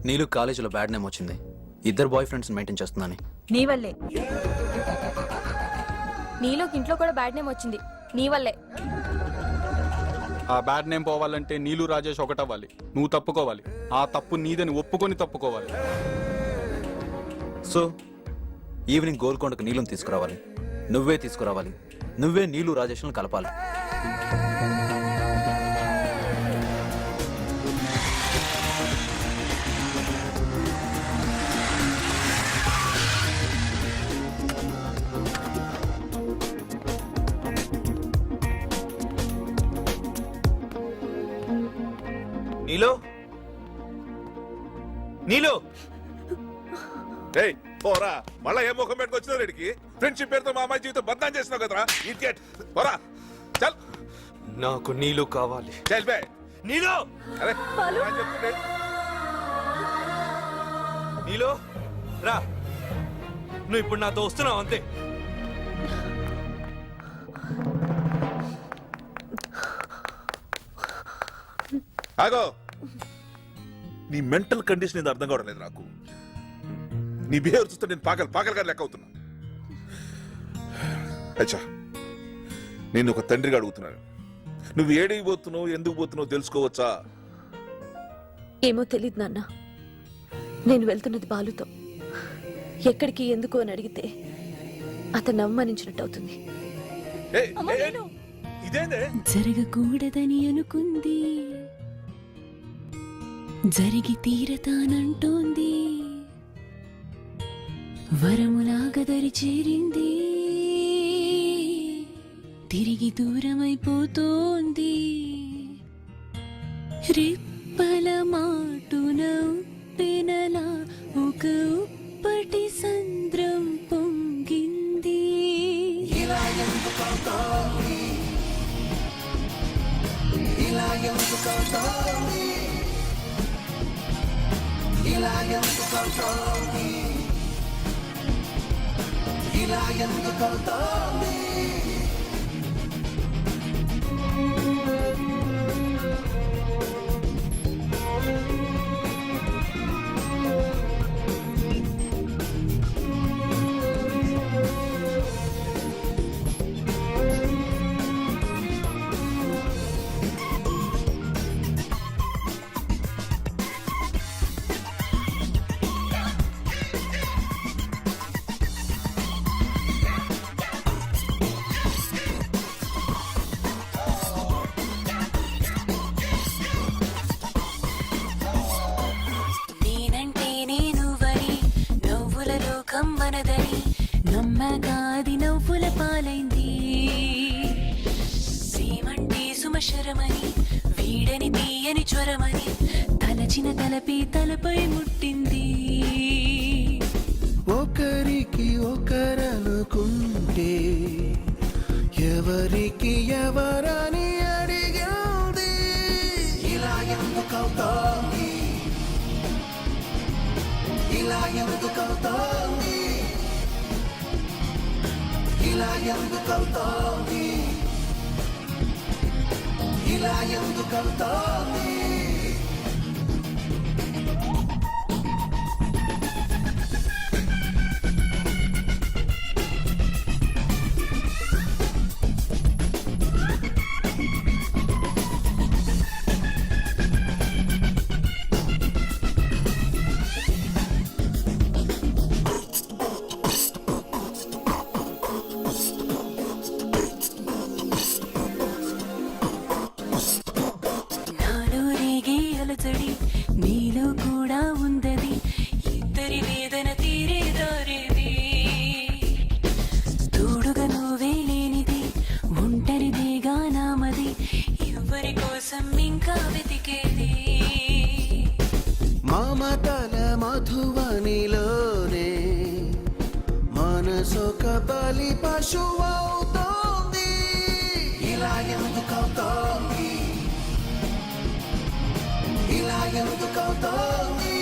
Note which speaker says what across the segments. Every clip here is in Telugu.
Speaker 1: నీళ్ళు కాలేజీలో బ్యాడ్ నేమ్ వచ్చింది. ఇద్దరు బాయ్ ఫ్రెండ్స్ మెయింటైన్ చేస్తుందని.
Speaker 2: నీ వల్లే. నీలోకి ఇంట్లో కూడా బ్యాడ్ నేమ్ వచ్చింది నీ వల్లే.
Speaker 3: ఆ బ్యాడ్ నేమ్ పోవాలంటే నీలు రాజేష్ ఒకటవ్వాలి. నువ్వు తప్పుకోవాలి. ఆ తప్పు నీదని ఒప్పుకొని తప్పుకోవాలి.
Speaker 1: సో ఈవినింగ్ గోల్కొండకు నీళ్ళని తీసుకురావాలి. నువ్వే తీసుకురావాలి. నువ్వే నీళ్ళు రాజేష్లను కలపాలి.
Speaker 4: నీలో నీలో
Speaker 5: పోరా, మళ్ళా ఏ ముఖం పెట్టుకొచ్చినావు రెడ్డికి? ఫ్రెండ్షిప్ పేరుతో మా అమ్మాయి జీవితం బద్నాం చేసినావు కదరా ఇడియట్. పోరా, చల్.
Speaker 4: నాకు నీళ్ళు కావాలి.
Speaker 5: చల్ బే.
Speaker 4: నీలో
Speaker 5: అరే చెప్తుండే.
Speaker 4: నీలో రా, నువ్వు ఇప్పుడు నాతో వస్తున్నావు అంతే.
Speaker 5: ఆగో, నీ మెంటల్ కండిషన్ ఇది అర్థం కావడం లేదు నాకు. నీ బిహేవియర్ చూస్తే నేను పాకలుగా లెక్క అవుతున్నా. అచ్చా, నేను ఒక తండ్రిగా అడుగుతున్నాను. నువ్వు ఏడికి పోతున్నావు, ఎందుకు పోతున్నావు తెలుసుకోవచ్చా?
Speaker 6: ఏమో తెలీదు నాన్న. నేను వెళ్తున్నది బాలుతో. ఎక్కడికి ఎందుకు అని అడిగితే అతను అవమానించినట్టు అవుతుంది.
Speaker 5: ఇదేందే?
Speaker 7: జరగకూడదని అనుకుంది, జరిగి తీరతానంటోంది. వరములాగదరి చేరింది, తిరిగి దూరమైపోతోంది. రిప్పల మాటున ఉప్పెనలా ఒక ఉప్పటి సంద్రం పొంగింది. ఇలా ఎందుకవుతోంది, ఇలా ఎందుకవుతోంది, ఇలా ఎందుకవుతోంది, ఇలా ఎందుకవుతోంది. మనదని నమ్మగాది నవ్వుల పాలైంది. సీమంటే సుమశరమని, వీడని తీయని జ్వరమని, తలచిన తలపి తలపై ముట్టింది.
Speaker 8: ఒకరికి ఒకరనుకుంటే ఎవరికి ఎవరని అడిగింది. ఇలా ఎందుకవుతోంది, ఇలా ఎందుకవుతోంది, ఇలా ఎందుకవుతోంది, ఇలా ఎందుకవుతోంది.
Speaker 7: నీలో కూడా ఉందది, ఇద్దరి వేదన తీరేదారేది. తోడుగా నువ్వే లేనిది, ఒంటరిదేగా నామది, ఎవరి కోసం ఇంకా వెతికేది.
Speaker 8: మమతల మధువనిలోనే మనసొక బలి పశువవుతోంది. ఇలా ఎందుకవుతోంది, ఇలా ఎందుకవుతోంది,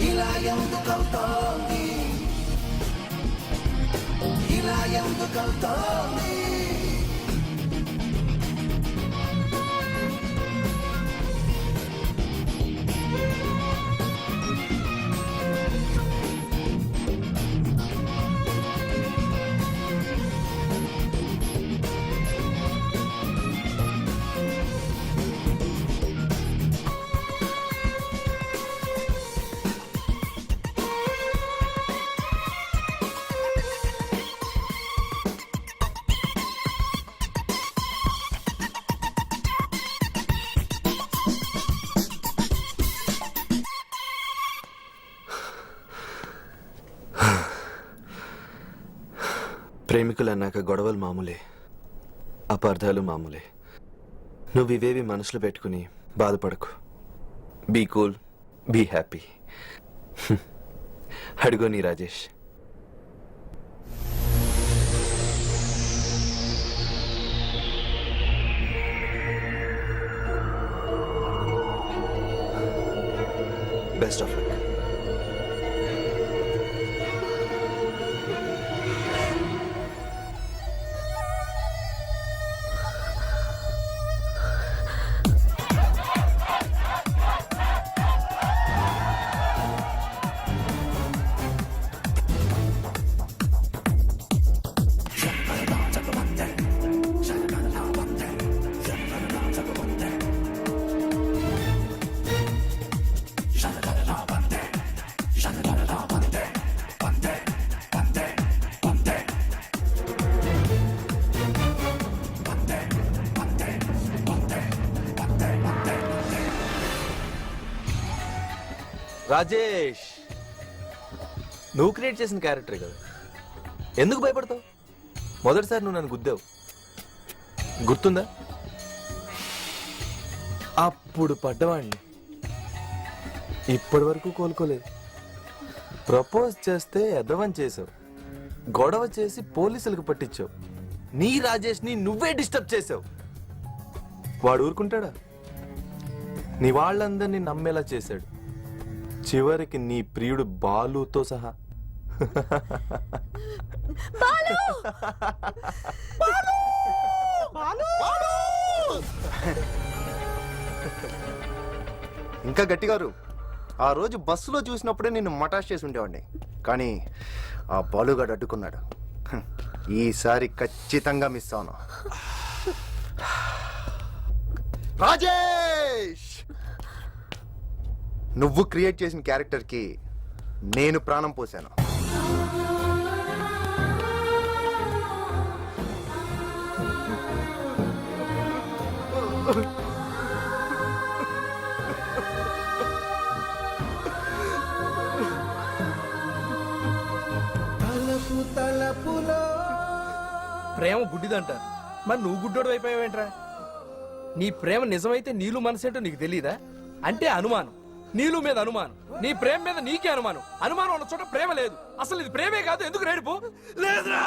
Speaker 8: ఇలా ఎందుకవుతోంది, ఇలా ఎందుకవుతోంది.
Speaker 9: ప్రేమికులు అన్నాక గొడవలు మామూలే, అపార్థాలు మామూలే. నువ్వు ఇవేవి మనసులో పెట్టుకుని బాధపడకు. Be cool, be happy. అడుగో నీ Rajesh. Best of luck. Rajesh, నువ్వు క్రియేట్ చేసిన క్యారెక్టర్ కదా, ఎందుకు భయపడతావు? మొదటిసారి నువ్వు నన్ను గుద్దావు, గుర్తుందా? అప్పుడు పడ్డవాడిని, ఇప్పటి వరకు కోలుకోలేదు. ప్రపోజ్ చేస్తే ఎదవని చేసావు, గొడవ చేసి పోలీసులకు పట్టించావు, నీ రాజేష్ని నువ్వే డిస్టర్బ్ చేసావు. వాడు ఊరుకుంటాడా? నీ వాళ్ళందరినీ నమ్మేలా చేశాడు, చివరికి నీ ప్రియుడు బాలుతో సహా.
Speaker 10: ఇంకా గట్టిగారు, ఆ రోజు బస్సులో చూసినప్పుడే నిన్ను మటాష్ చేసి ఉండేవాడిని, కానీ ఆ బాలుగాడు అడ్డుకున్నాడు. ఈసారి ఖచ్చితంగా మిస్ అవును. రాజేష్, నువ్వు క్రియేట్ చేసిన క్యారెక్టర్కి నేను ప్రాణం పోసాను.
Speaker 8: తలపు తలపులో
Speaker 4: ప్రేమ గుడ్డిదంట, మరి నువ్వు గుడ్డోడు అయిపోయావేంట్రా? నీ ప్రేమ నిజమైతే నీళ్ళు మనసేంటో నీకు తెలీదా? అంటే అనుమానం, నీళ్ళు మీద అనుమానం, నీ ప్రేమ మీద నీకే అనుమానం. అనుమానం ఉన్న చోట ప్రేమ లేదు. అసలు ఇది ప్రేమే కాదు, ఎందుకు రేడుపు? లేదురా,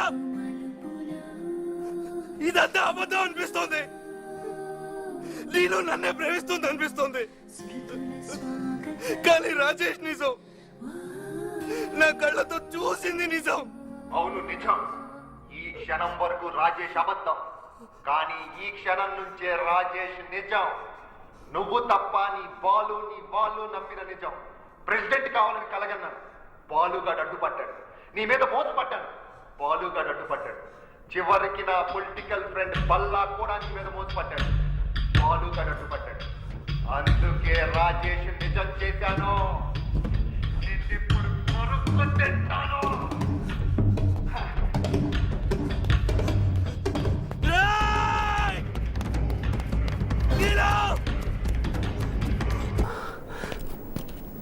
Speaker 4: ఇదంతా అబద్ధం అనిపిస్తుంది. నీళ్ళు నన్నే ప్రేమిస్తుంది అనిపిస్తుంది, కానీ రాజేష్ నిజం, నా కళ్ళతో చూసింది నిజం.
Speaker 10: అవును, నిజం. ఈ క్షణం వరకు రాజేష్ అబద్ధం, కానీ ఈ క్షణం నుంచే రాజేష్ నిజం. నువ్వు తప్ప నీ బాలు నమ్మిన నిజం. ప్రెసిడెంట్ కావాలని కలగన్నాను, బాలుగాడు అడ్డుపడ్డాడు. నీ మీద మోసపడ్డాను, బాలుగాడు అడ్డుపడ్డాడు. చివరికి నా పొలిటికల్ ఫ్రెండ్ బల్లా కూడా నీ మీద మోసపడ్డాడు, బాలుగాడు అడ్డుపడ్డాడు. అందుకే రాజేష్ నిజం చేశాను. నిన్నిప్పుడు కొరుకు తింటాను.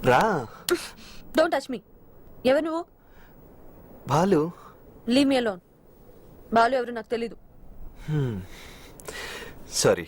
Speaker 9: రా.
Speaker 6: Don't touch me. ఎవరు నువ్వు?
Speaker 9: Balu.
Speaker 6: Leave me alone. Balu ఎవరు నాకు తెలీదు.
Speaker 9: సారీ.